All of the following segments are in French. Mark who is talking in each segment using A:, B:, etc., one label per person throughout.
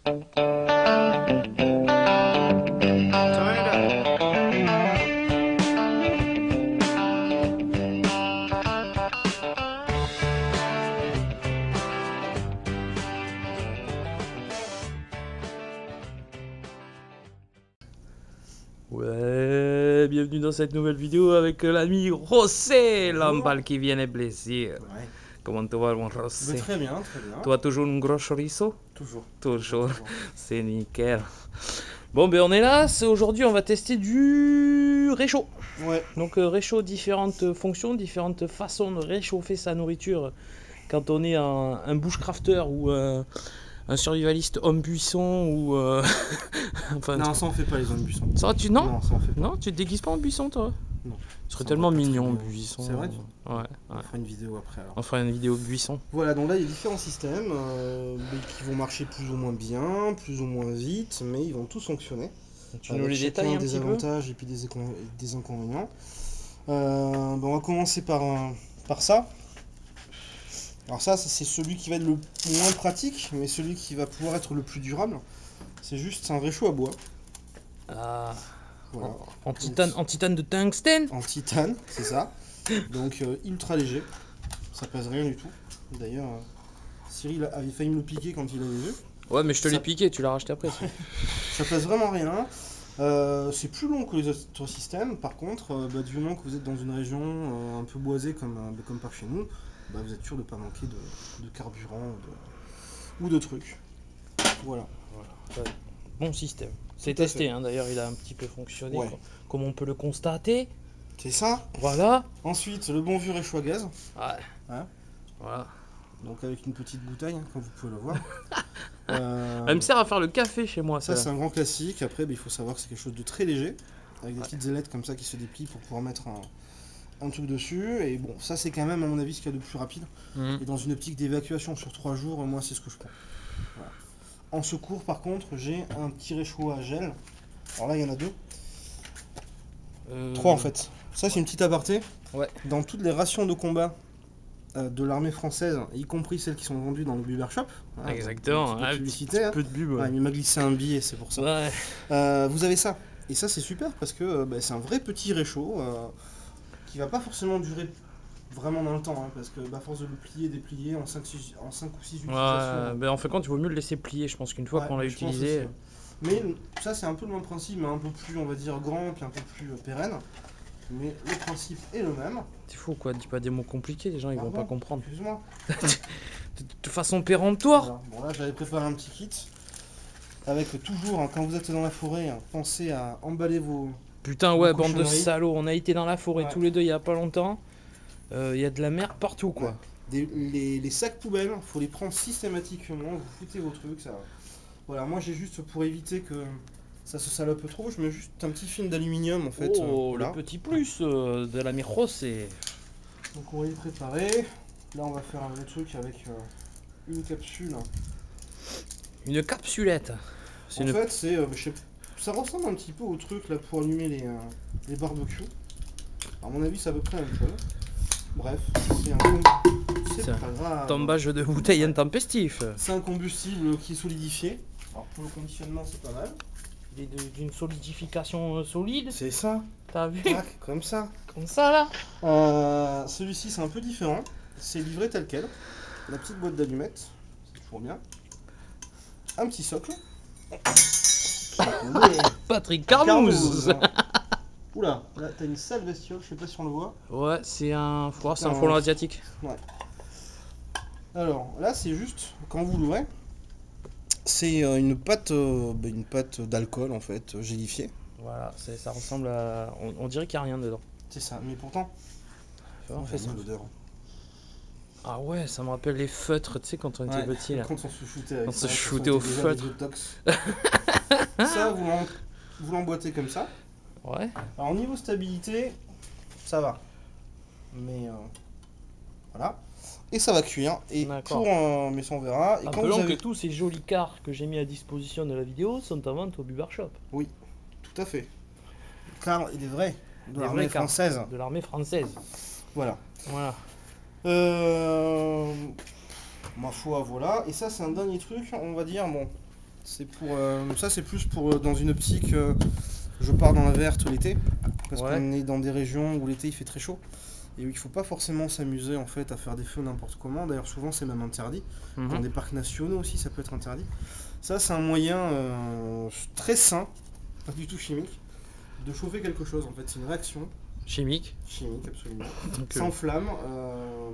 A: Ouais, bienvenue dans cette nouvelle vidéo avec l'ami José, l'embal qui vient de blessir.
B: Ouais.
A: Comment tu vas, mon José?
B: Très bien, très bien.
A: Toi, toujours un gros chorizo?
B: Toujours.
A: Toujours. C'est nickel. Bon, ben on est là. Aujourd'hui, on va tester du réchaud.
B: Ouais.
A: Donc, réchaud, différentes fonctions, différentes façons de réchauffer sa nourriture quand on est un bushcrafter ou un survivaliste homme buisson ou.
B: Enfin, non, ça on fait pas les hommes buissons.
A: Ça, tu. Non,
B: non, ça on fait pas.
A: Non, tu te déguises pas en buisson, toi?
B: Non.
A: Ce serait tellement mignon, buisson.
B: C'est vrai?
A: Ouais.
B: On fera une vidéo après alors.
A: On fera une vidéo buisson.
B: Voilà, donc là il y a différents systèmes qui vont marcher plus ou moins bien, plus ou moins vite, mais ils vont tous fonctionner.
A: Tu nous les détailles un petit peu?
B: Des avantages et puis des inconvénients. Bon, on va commencer par ça. Alors ça c'est celui qui va être le moins pratique, mais celui qui va pouvoir être le plus durable. C'est juste un réchaud à bois.
A: Ah.
B: Voilà.
A: En titane de tungstène?
B: En titane, c'est ça. Donc ultra léger. Ça pèse rien du tout. D'ailleurs, Cyril avait failli me le piquer quand il l'avait vu.
A: Ouais, mais je te l'ai piqué, tu l'as racheté après.
B: Ça pèse vraiment rien. C'est plus long que les autres systèmes. Par contre, du moment que vous êtes dans une région un peu boisée comme par chez nous, vous êtes sûr de ne pas manquer de carburant ou de trucs. Voilà.
A: Ouais. Bon système. C'est testé, hein, d'ailleurs il a un petit peu fonctionné,
B: ouais.
A: Comme on peut le constater.
B: C'est ça.
A: Voilà.
B: Ensuite, le bon vieux réchaud à gaz.
A: Ouais.
B: Hein,
A: voilà.
B: Donc avec une petite bouteille, hein, comme vous pouvez le voir.
A: Elle me sert à faire le café chez moi.
B: Ça c'est un grand classique. Après, il faut savoir que c'est quelque chose de très léger. Avec des petites ailettes comme ça qui se déplient pour pouvoir mettre un truc dessus. Et bon, ça c'est quand même à mon avis ce qu'il y a de plus rapide. Et dans une optique d'évacuation sur 3 jours, moi c'est ce que je prends. Voilà. En secours, par contre, j'ai un petit réchaud à gel. Alors là, il y en a 2. 3 en fait. Ça, c'est une petite aparté.
A: Ouais.
B: Dans toutes les rations de combat de l'armée française, y compris celles qui sont vendues dans le Buber Shop.
A: Voilà, exactement.
B: Publicité.
A: Un peu de pub.
B: Ouais, il m'a glissé un billet, c'est pour ça.
A: Ouais.
B: Vous avez ça. Et ça, c'est super parce que c'est un vrai petit réchaud qui va pas forcément durer vraiment dans le temps, hein, parce que force de le plier, déplier en 5 ou 6 utilisations.
A: Ouais, en fait, quand il vaut mieux le laisser plier, je pense qu'une fois qu'on l'a utilisé.
B: Mais ça, c'est un peu le même principe, mais un peu plus, on va dire, grand, puis un peu plus pérenne. Mais le principe est le même.
A: C'est fou, quoi, dis pas des mots compliqués, les gens ils vont pas comprendre.
B: Excuse-moi.
A: De façon péremptoire.
B: Voilà. Bon, là, j'avais préparé un petit kit. Avec toujours, hein, quand vous êtes dans la forêt, hein, pensez à emballer vos.
A: Putain, ouais, bande de salauds, on a été dans la forêt tous les deux il y a pas longtemps. Il y a de la merde partout, quoi.
B: Ouais. Les sacs poubelles, faut les prendre systématiquement, vous foutez vos trucs, ça. Voilà, moi j'ai juste pour éviter que ça se salope trop, je mets juste un petit film d'aluminium en fait.
A: Oh, le petit plus de la José.
B: Donc on va y préparer. Là on va faire un vrai truc avec une capsule.
A: Une capsulette.
B: En fait, c'est, ça ressemble un petit peu au truc là pour allumer les barbecues. À mon avis, c'est à peu près la même chose. Bref, c'est pas grave.
A: Tombage de bouteille intempestif.
B: C'est un combustible qui est solidifié. Alors pour le conditionnement, c'est pas mal.
A: D'une solidification solide.
B: C'est ça.
A: T'as vu?
B: Tac, comme ça.
A: Comme ça là.
B: Celui-ci, c'est un peu différent. C'est livré tel quel. La petite boîte d'allumettes. C'est toujours bien. Un petit socle.
A: Patrick Carmouze.
B: Oula, là t'as une sale bestiole, je sais pas si on le voit.
A: Ouais, c'est un foire, c'est un frelon asiatique. Ouais.
B: Alors là, c'est juste, quand vous l'ouvrez, c'est une pâte d'alcool en fait, gélifiée.
A: Voilà, ça ressemble à. On dirait qu'il n'y a rien dedans.
B: C'est ça, mais pourtant,
A: on fait ça.
B: L'odeur.
A: Ah ouais, ça me rappelle les feutres, tu sais, quand on était petit là.
B: Quand on se shootait avec
A: ça. On se shootait au feutre.
B: Ça, vous l'emboîtez comme ça.
A: Ouais.
B: Alors, niveau stabilité, ça va. Mais voilà. Et ça va cuire. Et pour, mais ça on verra. Et
A: rappelons que tous ces jolis quarts que j'ai mis à disposition de la vidéo sont à vente au Buber Shop. Oui,
B: tout à fait. Car il est vrai. De l'armée française.
A: De l'armée française.
B: Voilà.
A: Voilà.
B: Ma foi, voilà. Et ça, c'est un dernier truc, on va dire, bon. C'est pour ça, c'est plus pour dans une optique. Je pars dans la verte l'été parce qu'on est dans des régions où l'été il fait très chaud et où il faut pas forcément s'amuser en fait à faire des feux n'importe comment. D'ailleurs, souvent c'est même interdit. Dans des parcs nationaux aussi, ça peut être interdit. Ça, c'est un moyen très sain, pas du tout chimique, de chauffer quelque chose. En fait, c'est une réaction.
A: Chimique,
B: Absolument.
A: donc,
B: Sans flamme,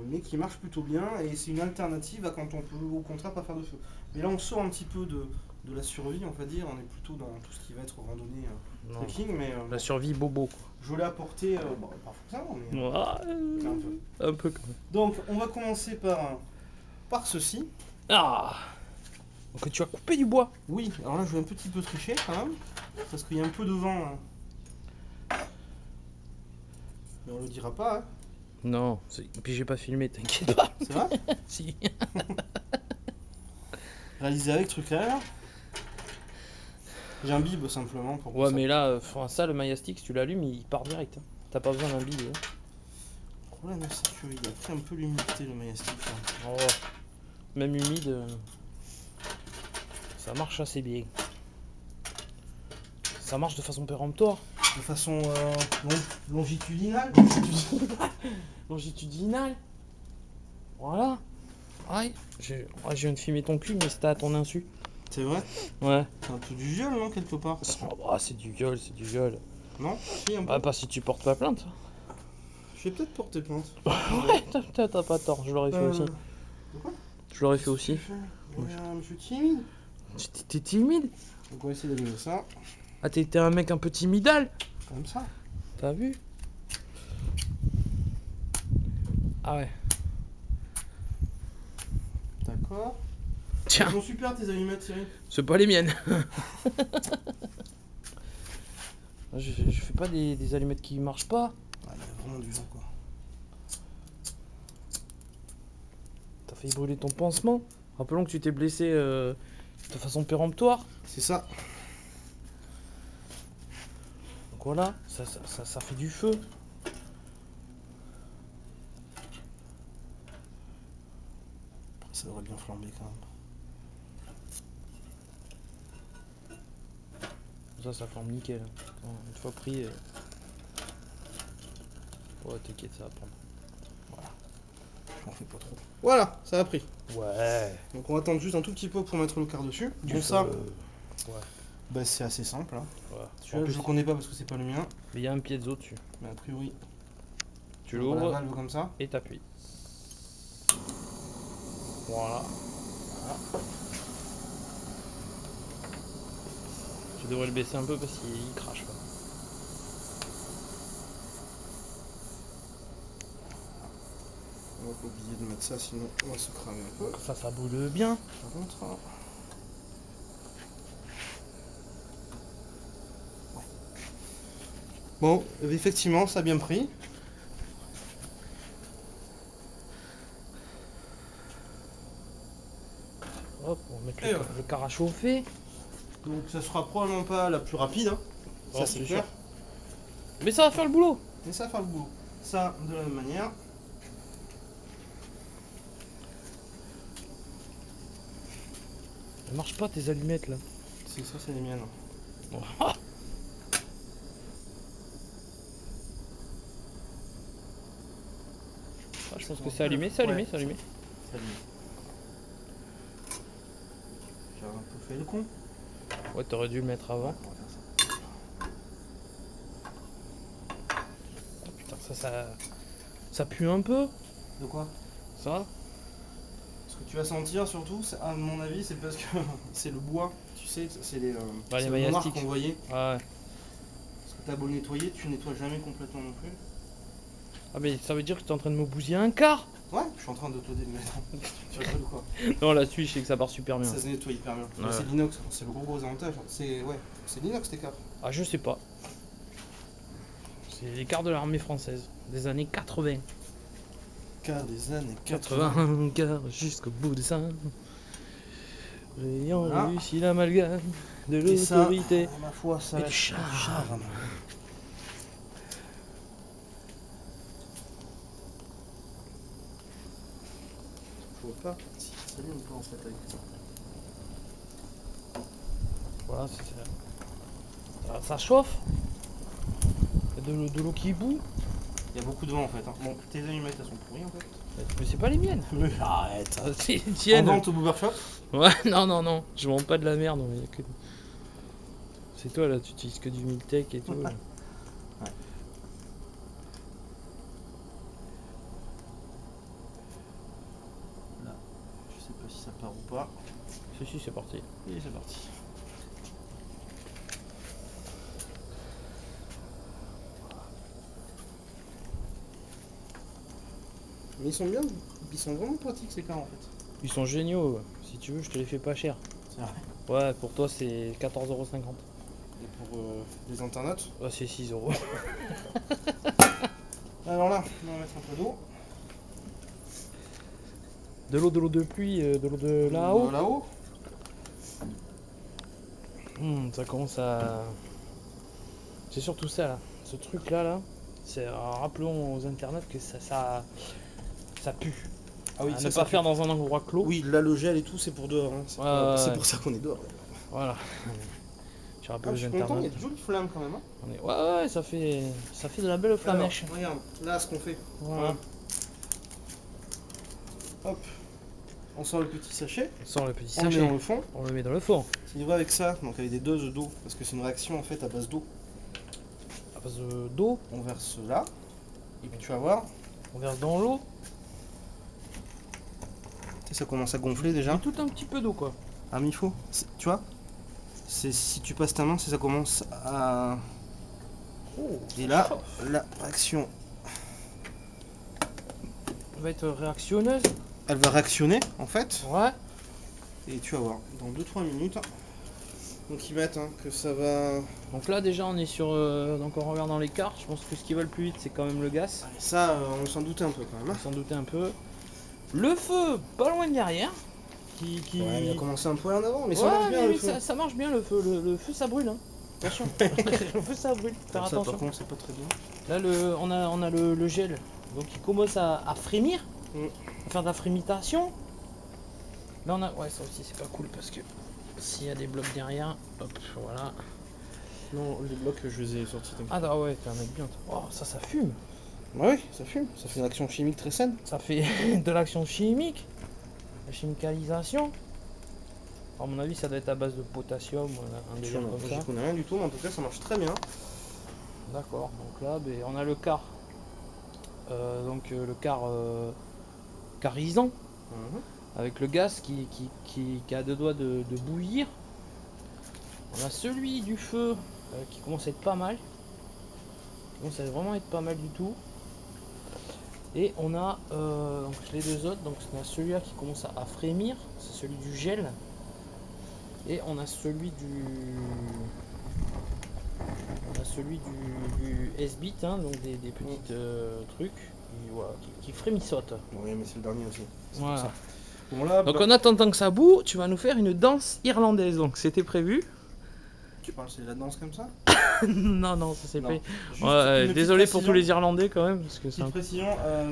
B: mais qui marche plutôt bien et c'est une alternative à quand on peut au contraire pas faire de feu. Mais là on sort un petit peu de la survie, on va dire, on est plutôt dans tout ce qui va être randonnée, trekking, mais
A: la survie bobo.
B: je l'ai apporté, bon, pas forcément, mais
A: Un peu quand même.
B: Donc on va commencer par ceci.
A: Ah, donc tu as coupé du bois.
B: Oui, alors là je vais un petit peu tricher quand même, parce qu'il y a un peu de vent. Mais on le dira pas, hein.
A: Non, et puis j'ai pas filmé, t'inquiète pas.
B: C'est vrai?
A: Si.
B: Réalisé avec ce truc-là, là. J'ai un bib simplement pour
A: Ouais,
B: ça.
A: mais là, ça, le Maya Stick, si tu l'allumes, il part direct. Hein. T'as pas besoin d'un bib. Hein.
B: Le problème, c'est qu'il a pris un peu l'humidité, le Maya Stick.
A: Oh, même humide, ça marche assez bien. Ça marche de façon péremptoire.
B: De façon longitudinale.
A: Longitudinale. Voilà. Ouais, je viens de filmer ton cul, mais c'était à ton insu.
B: C'est vrai?
A: Ouais.
B: C'est un peu du viol, non, quelque part?
A: C'est du viol, c'est du viol.
B: Non? Si, un peu.
A: Ah, pas si tu portes pas plainte.
B: Je vais peut-être porter plainte.
A: Ouais, t'as pas tort, je l'aurais fait aussi.
B: Quoi?
A: Je l'aurais fait aussi.
B: Je suis timide.
A: T'es timide?
B: Donc on va essayer d'allumer ça.
A: Ah, t'es un mec un peu timidal?
B: Comme ça.
A: T'as vu? Ah ouais.
B: D'accord.
A: Tiens,
B: Elles sont super tes allumettes, Cyril.
A: c'est pas les miennes. je fais pas des allumettes qui marchent pas.
B: Ah, il y a vraiment du vent, quoi.
A: T'as failli brûler ton pansement. Rappelons que tu t'es blessé de façon péremptoire.
B: C'est ça.
A: Donc voilà, ça fait du feu.
B: Ça devrait bien flamber quand même.
A: Ça flambe nickel. Une fois pris. Ouais, t'inquiète, ça va prendre.
B: Voilà. J'en fais pas trop. Voilà, ça a pris.
A: Ouais.
B: Donc on va attendre juste un tout petit peu pour mettre le quart dessus.
A: Du
B: Bon, ça,
A: ouais.
B: bah, c'est assez simple. Hein.
A: Voilà.
B: Celui-là, je le connais pas parce que c'est pas le mien.
A: Mais il y a un piezo dessus.
B: Mais a priori,
A: Tu
B: on ouvre la
A: l'ouvres
B: valve comme ça.
A: et t'appuies. Voilà. Tu devrais le baisser un peu parce qu'il crache. Quoi.
B: On va pas oublier de mettre ça, sinon on va se cramer un peu.
A: Ça boule bien.
B: Par contre, ouais. Bon, effectivement, ça a bien pris.
A: Hop, on va mettre
B: Et
A: le car à chauffer.
B: Donc ça sera probablement pas la plus rapide, hein.
A: Oh,
B: Ça c'est
A: c'est
B: clair.
A: sûr. Mais ça va faire le boulot.
B: Mais ça va faire le boulot. Ça, de la même manière.
A: Ça marche pas tes allumettes là.
B: C'est ça, c'est les miennes.
A: Ah, je pense que c'est allumé, c'est allumé,
B: Ouais,
A: c'est allumé.
B: C'est allumé. J'ai un peu fait le con.
A: Ouais, t'aurais dû le mettre avant.
B: Ouais, on va faire ça.
A: Oh, putain, ça pue un peu.
B: De quoi?
A: Ça?
B: Ce que tu vas sentir surtout, à mon avis, c'est parce que c'est le bois. Tu sais, c'est les
A: les
B: le
A: Maya
B: noir
A: Sticks.
B: qu'on voyait.
A: Ouais.
B: Parce que t'as beau le nettoyer, tu nettoies jamais complètement non plus.
A: Ah mais ça veut dire que t'es en train de me bousiller un quart.
B: Ouais, je suis en train de te démettre. Tu rigoles ou quoi?
A: Non, la suite, je sais que ça part super bien.
B: Ça se nettoie hyper bien. Mais
A: Ouais.
B: c'est l'inox, c'est le gros avantage. C'est l'inox tes câbles.
A: Ah, je sais pas. C'est les quarts de l'armée française des années 80.
B: Car des années 80.
A: 80 quarts jusqu'au bout de ça. Ayant
B: Voilà.
A: réussi l'amalgame de
B: Et ça,
A: l'autorité.
B: ma foi, ça
A: Et
B: va
A: du
B: être
A: charme.
B: Je vois pas si ça s'allume ou pas en fait avec ça.
A: Voilà, ça chauffe. Il y a de l'eau qui bout.
B: Il y a beaucoup de vent en fait. Hein. Bon, tes allumettes elles sont pourries en fait.
A: Mais c'est pas les miennes.
B: Mais arrête.
A: C'est les
B: En
A: tiennes.
B: vente au Boobershop.
A: Ouais, non, je vends pas de la merde. Mais y a que... C'est toi là, tu utilises que du Miltech et tout.
B: Ouais. Là, je sais pas si ça part ou pas.
A: Si, c'est parti.
B: Et c'est parti. Mais ils sont bien, ils sont vraiment pratiques ces cartes en fait.
A: Ils sont géniaux. Si tu veux, je te les fais pas cher.
B: C'est vrai.
A: Ouais, pour toi c'est 14,50 €.
B: Et pour les internautes.
A: Ouais, c'est 6 €.
B: Alors là, on va mettre un peu d'eau.
A: De l'eau de pluie, de l'eau de là-haut.
B: Là-haut.
A: Ça commence à... C'est surtout ça là. Ce truc là. C'est, rappelons aux internautes que ça pue.
B: Ah oui,
A: À
B: ça,
A: ne
B: ça
A: pas faire dans un endroit clos.
B: Oui, là le gel et tout c'est pour dehors. Hein. C'est
A: Ouais.
B: pour ça qu'on est dehors.
A: Voilà. Je rappelle
B: Ah,
A: aux
B: je suis content, il y a
A: internautes.
B: de jolies flammes quand même. Hein.
A: Ouais, ça fait de la belle flamèche.
B: Alors, regarde, là ce qu'on fait.
A: Voilà.
B: Hop. On sort le petit sachet.
A: On sort le petit
B: On le met
A: sachet.
B: dans le fond.
A: On le met dans le four.
B: Si tu vois avec ça, donc avec des doses d'eau, parce que c'est une réaction en fait à base d'eau.
A: À base d'eau,
B: On verse là. Et puis tu vas voir,
A: on verse dans l'eau.
B: tu sais, ça commence à gonfler déjà.
A: Tout un petit peu d'eau quoi.
B: Ah mais il faut, tu vois, c'est si tu passes ta main, ça commence à...
A: Oh,
B: Et là, la réaction,
A: elle va être réactionneuse.
B: elle va réactionner en fait.
A: Ouais.
B: Et tu vas voir, dans 2-3 minutes, donc ils mettent que ça va...
A: Donc là déjà on est sur... donc en regardant les cartes, je pense que ce qui va le plus vite c'est quand même le gaz.
B: Ça, on s'en doutait un peu quand même.
A: On s'en doutait un peu. Le feu, pas loin de derrière. Qui...
B: Ouais, il a commencé un poil en avant, mais ça
A: Ouais,
B: marche bien
A: mais
B: le
A: oui,
B: feu.
A: ça marche bien le feu. Le feu ça brûle. Hein. Attention. Le feu ça brûle. Faire
B: Ça,
A: attention.
B: par contre, c'est pas très bien.
A: Là on a le gel. Donc il commence à frémir.
B: Mm.
A: À faire de la frémitation. Là on a... Ouais, ça aussi c'est pas cool parce que s'il y a des blocs derrière, hop, voilà.
B: Non, les blocs, je les ai sortis.
A: Ah bah ouais, t'es un mec bien. Oh, ça fume.
B: Bah oui, ça fume. Ça fait une action chimique très saine.
A: Ça fait de l'action chimique. La chimicalisation. À mon avis, ça doit être à base de potassium, un délire comme ça.
B: Je connais rien du tout, mais en tout cas, ça marche très bien.
A: D'accord, donc là, on a le quart. Le quart carisant, avec le gaz qui a deux doigts de bouillir. On a celui du feu qui commence à être pas mal. Qui commence à vraiment être pas mal du tout. Et on a donc les deux autres, donc on a celui-là qui commence à frémir, c'est celui du gel. Et on a celui du S-bit, hein, donc des petites trucs qui frémissotent.
B: Oui, mais c'est le dernier aussi.
A: Voilà.
B: Ça. Bon, là,
A: Donc en attendant que ça boue, tu vas nous faire une danse irlandaise, donc c'était prévu.
B: tu parles, c'est la danse comme ça?
A: non, ça c'est
B: Non.
A: fait.
B: Juste
A: Ouais,
B: une petite
A: désolé pour
B: précision.
A: tous les Irlandais quand même, parce que c'est
B: Petite
A: un...
B: précision,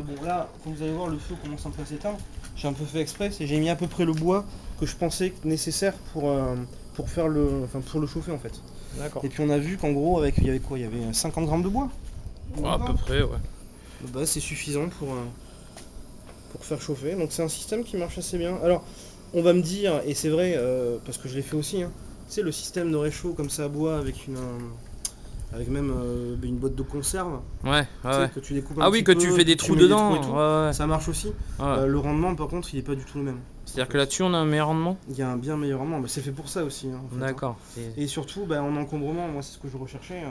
B: bon là, comme vous allez voir, le feu commence un peu à s'éteindre. J'ai un peu fait exprès, et j'ai mis à peu près le bois que je pensais nécessaire pour faire pour le chauffer en fait.
A: D'accord.
B: Et puis on a vu qu'en gros, il y avait quoi? Il y avait 50 grammes de bois.
A: Ouais, à peu près, ouais.
B: Bah, c'est suffisant pour faire chauffer. Donc c'est un système qui marche assez bien. Alors, on va me dire, et c'est vrai, parce que je l'ai fait aussi, hein, c'est le système de réchaud comme ça à bois avec avec même une boîte de conserve.
A: Ouais,
B: Tu sais,
A: ouais.
B: que tu découpes
A: Ah oui, que tu fais des trous dedans.
B: et tout.
A: Ouais.
B: Ça marche aussi.
A: Ouais.
B: Le rendement, par contre, il est pas du tout le même.
A: C'est-à-dire que là-dessus, on a un meilleur rendement.
B: Il y a un bien meilleur rendement. Mais c'est fait pour ça aussi. Hein, en fait, hein.
A: D'accord.
B: Et surtout, en encombrement, moi, c'est ce que je recherchais.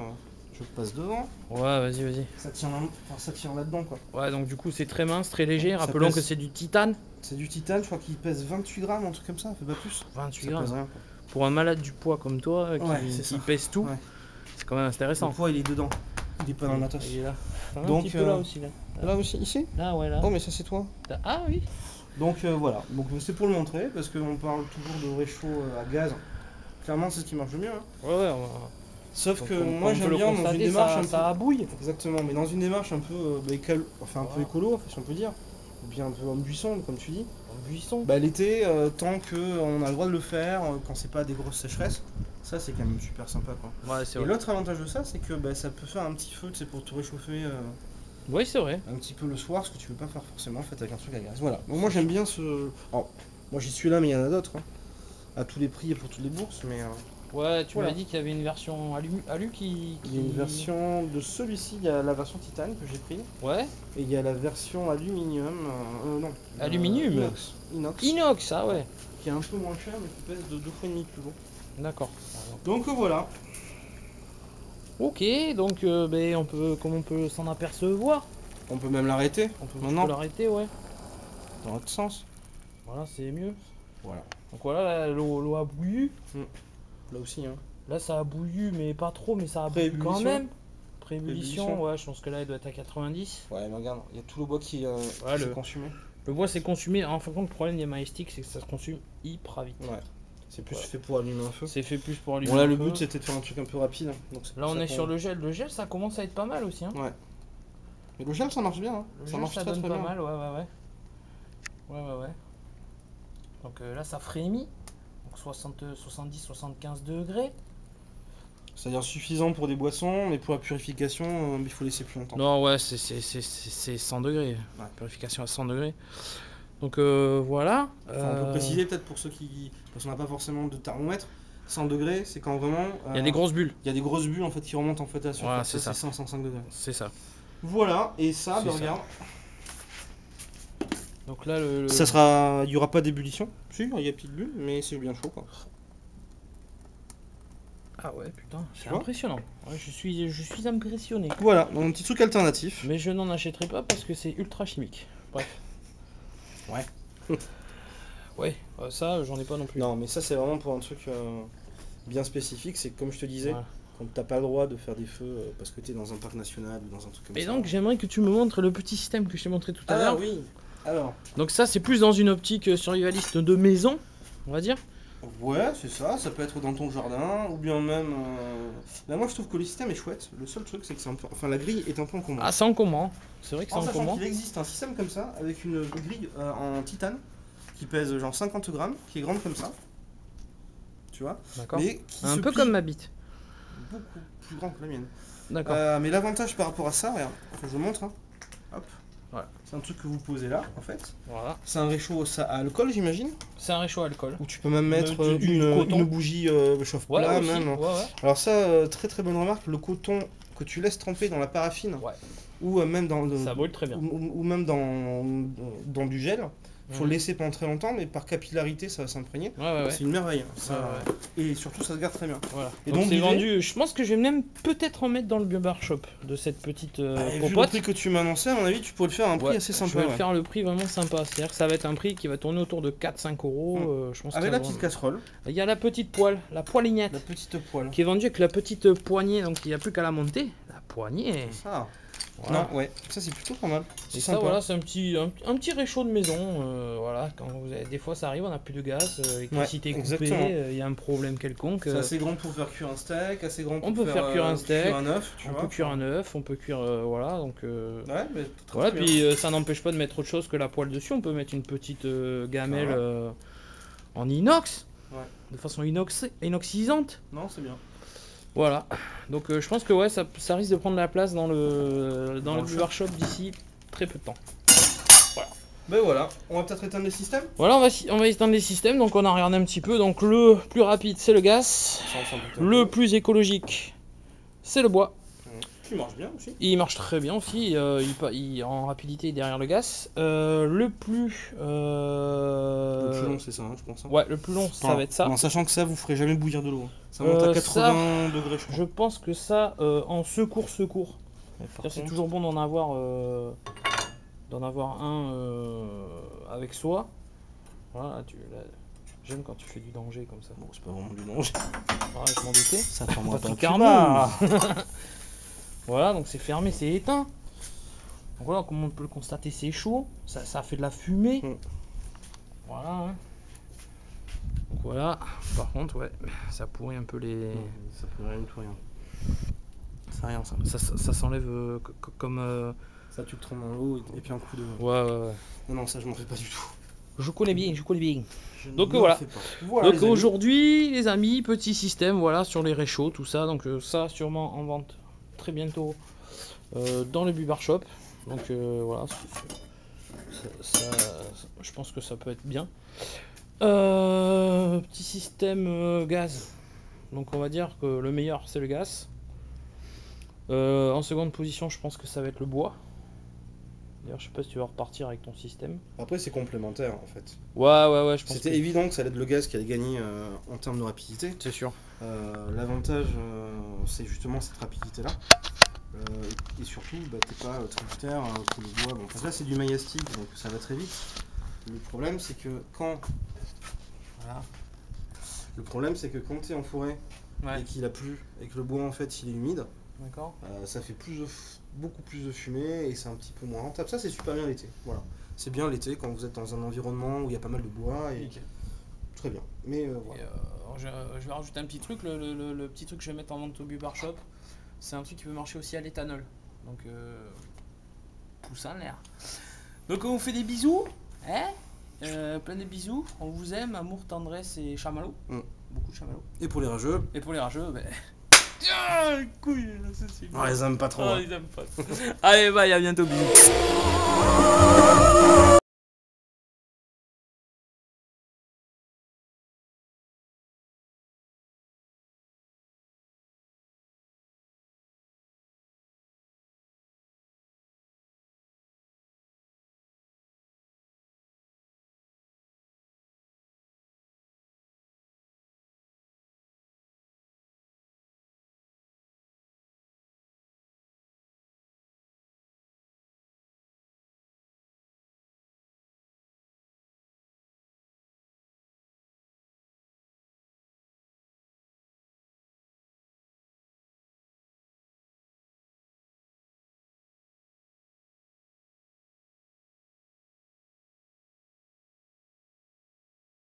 B: Je passe devant.
A: Ouais, vas-y.
B: Ça tient là-dedans, quoi.
A: Ouais, donc du coup, c'est très mince, très léger.
B: Ça
A: Rappelons
B: pèse-
A: que c'est du titane.
B: C'est du titane, je crois qu'il pèse 28 grammes, un truc comme ça, ça fait pas plus.
A: 28
B: Ça pèse
A: grammes.
B: rien, quoi.
A: Pour un malade du poids comme toi,
B: Ouais, c'est
A: qui
B: ça.
A: pèse tout,
B: Ouais.
A: c'est quand même intéressant.
B: Le poids, il est dedans. Il est pas dans la tasse.
A: Il est là. T'en as un
B: Donc,
A: petit peu là aussi. Là,
B: Là aussi, ici?
A: là ouais, là.
B: Oh, mais ça, c'est toi.
A: Ah oui.
B: Donc voilà, donc c'est pour le montrer, parce qu'on parle toujours de réchaud à gaz. Clairement, c'est ce qui marche le mieux. Hein.
A: Ouais,
B: Sauf
A: donc,
B: que
A: comme
B: moi,
A: on peut
B: j'aime
A: le
B: bien dans une
A: constater,
B: démarche un peu...
A: ça bouille.
B: Exactement, mais dans une démarche un peu, un peu écolo, si on peut dire. ou bien un peu en buisson, comme tu dis.
A: En buisson.
B: Bah l'été, tant qu'on a le droit de le faire, quand c'est pas des grosses sécheresses, ça c'est quand même super sympa quoi.
A: Ouais, c'est
B: Et
A: vrai.
B: l'autre avantage de ça, c'est que bah, ça peut faire un petit feu, c'est pour te réchauffer
A: Oui, c'est vrai.
B: un petit peu le soir, ce que tu peux pas faire forcément en fait avec un truc à gaz. Voilà. Donc, moi j'aime bien ce. Alors, moi j'y suis là, mais il y en a d'autres, hein, à tous les prix et pour toutes les bourses, mais
A: Ouais, tu
B: Voilà.
A: m'as dit qu'il y avait une version alu qui...
B: il y a une version de celui-ci, il y a la version titane que j'ai pris,
A: Ouais.
B: et il y a la version aluminium, non,
A: Aluminium.
B: inox,
A: Inox, ah ouais.
B: qui est un peu moins cher, mais qui pèse de 2 fois et demi plus lourd.
A: D'accord.
B: Donc voilà.
A: Ok, donc ben, comme on peut s'en apercevoir,
B: On peut même l'arrêter
A: on peut
B: maintenant,
A: l'arrêter, ouais.
B: dans l'autre sens.
A: Voilà, c'est mieux.
B: Voilà.
A: Donc voilà, là, l'eau a bouilli.
B: Là aussi, hein.
A: Là, ça a bouilli, mais pas trop, mais ça a bouilli quand
B: Pré-ébullition.
A: même. Pré-ébullition,
B: Pré-ébullition.
A: ouais, je pense que là, il doit être à 90.
B: Ouais, mais regarde, il y a tout le bois qui
A: Ouais,
B: s'est
A: le-
B: consumé.
A: Le bois, c'est consumé. En fin de compte, le problème des maïstiques, c'est que ça se consume hyper vite.
B: Ouais. C'est plus
A: Ouais.
B: fait pour allumer un feu.
A: C'est fait plus pour allumer
B: Bon là
A: un
B: le
A: feu.
B: but c'était de faire un truc un peu rapide. Donc
A: Là, on est sur le gel. Le gel, ça commence à être pas mal aussi. Hein.
B: Ouais. Mais le gel ça marche bien. Hein.
A: Le
B: Ça
A: gel,
B: marche
A: ça
B: très
A: donne
B: très
A: pas
B: bien.
A: mal, ouais. Ouais. Donc là, ça frémit. Donc 70-75 degrés.
B: C'est-à-dire suffisant pour des boissons, mais pour la purification, il faut laisser plus longtemps.
A: Non, ouais, c'est 100 degrés.
B: Ouais.
A: Purification à 100 degrés. Donc voilà.
B: Enfin, on peut préciser peut-être pour ceux qui... Parce qu'on n'a pas forcément de thermomètre. 100 degrés, c'est quand vraiment...
A: Il y a des grosses bulles.
B: Il y a des grosses bulles en fait qui remontent en fait à la surface.
A: Ouais, c'est ça.
B: C'est 105 degrés.
A: C'est ça.
B: Voilà, et ça,
A: C'est
B: bah,
A: ça.
B: regarde.
A: Donc là,
B: Ça sera... Il n'y aura pas d'ébullition. Si, il y a des petites bulles, mais c'est bien chaud quoi.
A: Ah ouais, putain, c'est
B: vois
A: impressionnant. Ouais, je suis impressionné.
B: Voilà, donc un petit truc alternatif.
A: Mais je n'en achèterai pas parce que c'est ultra chimique. Bref.
B: Ouais.
A: Ouais, ça, j'en ai pas non plus.
B: Non, mais ça c'est vraiment pour un truc bien spécifique. C'est comme je te disais,
A: Voilà.
B: quand t'as pas le droit de faire des feux parce que t'es dans un parc national ou dans un truc comme
A: Et
B: ça.
A: donc, j'aimerais que tu me montres le petit système que je t'ai montré tout à l'heure.
B: oui. Alors.
A: Donc ça, c'est plus dans une optique survivaliste de maison, on va dire.
B: Ouais, c'est ça. Ça peut être dans ton jardin ou bien même. Là, moi je trouve que le système est chouette. Le seul truc c'est que c'est un peu. Enfin, la grille est un peu encombrante.
A: Ah, c'est encombrant. C'est vrai que c'est
B: En sachant
A: encombrant.
B: qu'il existe un système comme ça avec une grille en titane qui pèse genre 50 grammes, qui est grande comme ça. Tu vois.
A: D'accord.
B: Mais qui
A: Un
B: se
A: peu
B: plie
A: comme ma bite.
B: beaucoup plus grand que la mienne.
A: D'accord.
B: Mais l'avantage par rapport à ça, regarde, je vous montre. Hein. Hop.
A: Voilà.
B: C'est un truc que vous posez là, en fait.
A: Voilà.
B: C'est un réchaud ça, à alcool, j'imagine.
A: C'est un réchaud à alcool.
B: Ou tu peux même mettre
A: Du coton.
B: une bougie chauffe-plat.
A: Ouais, aussi.
B: Même.
A: Ouais.
B: Alors ça, très très bonne remarque, le coton que tu laisses tremper dans la paraffine,
A: Ouais.
B: ou même dans le,
A: Ça brûle très bien.
B: ou même dans du gel. Il faut
A: Mhm.
B: le laisser pendant très longtemps, mais par capillarité, ça va s'imprégner.
A: Ouais.
B: C'est une merveille. Hein. Ça...
A: Ouais.
B: Et surtout, ça se garde très bien.
A: Voilà.
B: Et
A: donc
B: donc,
A: c'est
B: l'idée-
A: vendu. Je pense que je vais même peut-être en mettre dans le biobar shop de cette petite
B: Et vu le
A: popote.
B: prix que tu m'as annoncé, à mon avis, tu pourrais le faire à un prix
A: Ouais,
B: assez
A: je
B: sympa.
A: vais
B: ouais.
A: faire le prix vraiment sympa. C'est-à-dire que ça va être un prix qui va tourner autour de 4-5 euros. Je pense que
B: Avec
A: ça
B: la
A: va-
B: petite casserole,
A: Il y a la petite poêle, la poilignette,
B: la petite poêle.
A: qui est vendue avec la petite poignée. Donc il n'y a plus qu'à la monter. La poignée.
B: Ça.
A: Voilà.
B: Non, ouais, ça c'est plutôt pas mal.
A: Et
B: C'est
A: ça,
B: sympa.
A: voilà, c'est un petit réchaud de maison. Voilà, quand vous avez... des fois ça arrive, on n'a plus de gaz, l'électricité est coupée,
B: exactement.
A: il y a un problème quelconque.
B: C'est assez grand pour faire cuire un steak, assez grand pour
A: on peut faire cuire un steak,
B: cuire un œuf, tu
A: on
B: vois.
A: peut cuire un œuf, on peut cuire, voilà, donc.
B: Ouais, mais très,
A: Voilà,
B: très bien.
A: puis ça n'empêche pas de mettre autre chose que la poêle dessus. On peut mettre une petite gamelle
B: Voilà.
A: en inox,
B: Ouais.
A: de façon inoxisante.
B: Non, c'est bien.
A: Voilà. Donc je pense que ouais, ça risque de prendre la place dans le
B: Dans le
A: biobar shop d'ici très peu de temps.
B: Ben voilà, on va peut-être éteindre les systèmes.
A: Voilà, on va éteindre les systèmes. Donc on a regardé un petit peu. Donc le plus rapide, c'est le gaz. Le plus écologique, c'est le bois.
B: Qui marche bien aussi.
A: Il marche très bien aussi, en rapidité derrière le gaz. Le plus
B: long, c'est ça, hein, je pense. Hein.
A: ouais, le plus long, ça va être ça.
B: En sachant que ça, vous ferez jamais bouillir de l'eau. Hein. Ça monte à 80 degrés, je crois.
A: Je pense que ça, en secours.
B: Mais par
A: C'est
B: contre-
A: toujours bon d'en avoir un avec soi. Voilà, j'aime quand tu fais du danger comme ça.
B: Bon, c'est pas vraiment du danger.
A: Ouais, je m'en doutais.
B: Ça fermera
A: Patrick
B: pas
A: Arnaud. Voilà, donc c'est fermé, c'est éteint. Donc voilà, comme on peut le constater, c'est chaud. Ça fait de la fumée. Voilà. Hein. Donc voilà. Par contre, ouais, ça pourrit un peu les.
B: Ça peut rien, tout rien. C'est rien ça.
A: Ça s'enlève
B: Ça tu le trembles dans l'eau et puis un coup de...
A: Ouais.
B: Non, ça je m'en fais pas du tout.
A: Je connais bien. Donc
B: Je
A: voilà.
B: fais pas. Voilà,
A: Donc
B: les amis.
A: aujourd'hui, les amis, petit système, voilà, sur les réchauds, tout ça. Donc ça, sûrement en vente très bientôt dans le Bubar Shop. Donc voilà, je pense que ça peut être bien. Petit système gaz. Donc on va dire que le meilleur, c'est le gaz. En seconde position, je pense que ça va être le bois. D'ailleurs, je sais pas si tu vas repartir avec ton système.
B: Après, c'est complémentaire en fait.
A: Ouais, je pense.
B: C'était évident que ça allait être le gaz qui allait gagner en termes de rapidité.
A: C'est sûr.
B: L'avantage, c'est justement cette rapidité-là. Et surtout, t'es pas tributaire que le bois. Bon, là, c'est du maillastique, donc ça va très vite. Le problème, c'est que quand. Voilà. Le problème, c'est que quand tu es en forêt et qu'il a plu et que le bois en fait il est humide,
A: d'accord.
B: Ça fait beaucoup plus de fumée et c'est un petit peu moins rentable. Ça, c'est super bien l'été. Voilà. C'est bien l'été quand vous êtes dans un environnement où il y a pas mal de bois et très bien. Mais voilà.
A: Je vais rajouter un petit truc. Le petit truc que je vais mettre en vente au Bubar Shop, c'est un truc qui peut marcher aussi à l'éthanol. Donc poussin l'air. Donc on vous fait des bisous, hein, plein de bisous. On vous aime, amour, tendresse et chamallow. Beaucoup de chamallow.
B: Et pour les rageux.
A: Et pour les rageux, couille, c'est
B: Non, ils aiment pas trop.
A: Ils aiment pas. Allez, bye, à bientôt, bisous.